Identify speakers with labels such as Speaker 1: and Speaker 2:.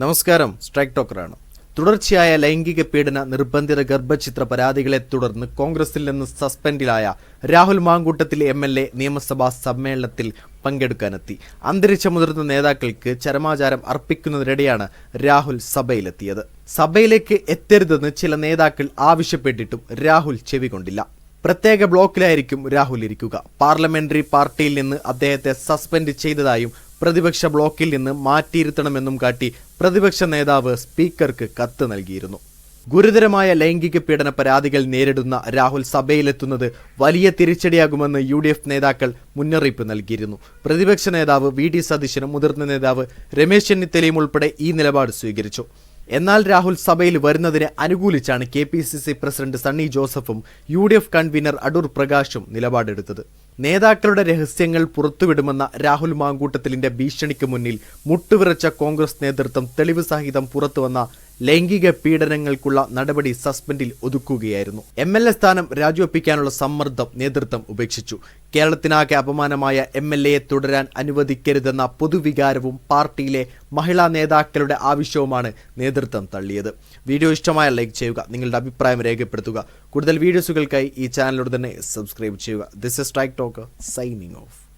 Speaker 1: നമസ്കാരം, സ്ട്രൈക്ക് ടോക്കറാണ്. തുടർച്ചയായ ലൈംഗിക പീഡന നിർബന്ധിത ഗർഭചിത്ര പരാതികളെ തുടർന്ന് കോൺഗ്രസിൽ നിന്ന് സസ്പെൻഡിലായ രാഹുൽ മാങ്കൂട്ടത്തിൽ MLA നിയമസഭാ സമ്മേളനത്തിൽ പങ്കെടുക്കാനെത്തി. അന്തരിച്ച മുതിർന്ന നേതാക്കൾക്ക് ചരമാചാരം അർപ്പിക്കുന്നതിനിടെയാണ് രാഹുൽ സഭയിലെത്തിയത്. സഭയിലേക്ക് എത്തരുതെന്ന് ചില നേതാക്കൾ ആവശ്യപ്പെട്ടിട്ടും രാഹുൽ ചെവികൊണ്ടില്ല. പ്രത്യേക ബ്ലോക്കിലായിരിക്കും രാഹുൽ ഇരിക്കുക. പാർലമെന്ററി പാർട്ടിയിൽ നിന്ന് അദ്ദേഹത്തെ സസ്പെൻഡ് ചെയ്തതായും പ്രതിപക്ഷ ബ്ലോക്കിൽ നിന്ന് മാറ്റിയിരുത്തണമെന്നും കാട്ടി പ്രതിപക്ഷ നേതാവ് സ്പീക്കർക്ക് കത്ത് നൽകിയിരുന്നു. ഗുരുതരമായ ലൈംഗിക പീഡന പരാതികൾ നേരിടുന്ന രാഹുൽ സഭയിലെത്തുന്നത് വലിയ തിരിച്ചടിയാകുമെന്ന് UDF നേതാക്കൾ മുന്നറിയിപ്പ് നൽകിയിരുന്നു. പ്രതിപക്ഷ നേതാവ് VD സതീശനും മുതിർന്ന നേതാവ് രമേശ് ചെന്നിത്തലയും ഉൾപ്പെടെ ഈ നിലപാട് സ്വീകരിച്ചു. എന്നാൽ രാഹുൽ സഭയിൽ വരുന്നതിനെ അനുകൂലിച്ചാണ് KPCC പ്രസിഡന്റ് സണ്ണി ജോസഫും UDF കൺവീനർ അടൂർ പ്രകാശും നിലപാടെടുത്തത്. നേതാക്കളുടെ രഹസ്യങ്ങൾ പുറത്തുവിടുമെന്ന രാഹുൽ മാങ്കൂട്ടത്തിലിന്റെ ഭീഷണിക്ക് മുന്നിൽ മുട്ടുവിറച്ച കോൺഗ്രസ് നേതൃത്വം തെളിവ് സഹിതം പുറത്തുവന്ന ലൈംഗിക പീഡനങ്ങൾക്കുള്ള നടപടി സസ്പെൻഡിൽ ഒതുക്കുകയായിരുന്നു. MLA സ്ഥാനം രാജിവെപ്പിക്കാനുള്ള സമ്മർദ്ദം നേതൃത്വം ഉപേക്ഷിച്ചു. കേരളത്തിനാകെ അപമാനമായ MLAയെ തുടരാൻ അനുവദിക്കരുതെന്ന പൊതുവികാരവും പാർട്ടിയിലെ മഹിളാ നേതാക്കളുടെ ആവശ്യവുമാണ് നേതൃത്വം തള്ളിയത്. വീഡിയോ ഇഷ്ടമായ ലൈക്ക് ചെയ്യുക, നിങ്ങളുടെ അഭിപ്രായം രേഖപ്പെടുത്തുക. കൂടുതൽ വീഡിയോസുകൾക്കായി ഈ ചാനലിലൂടെ തന്നെ സബ്സ്ക്രൈബ് ചെയ്യുക. This is strike talker signing off.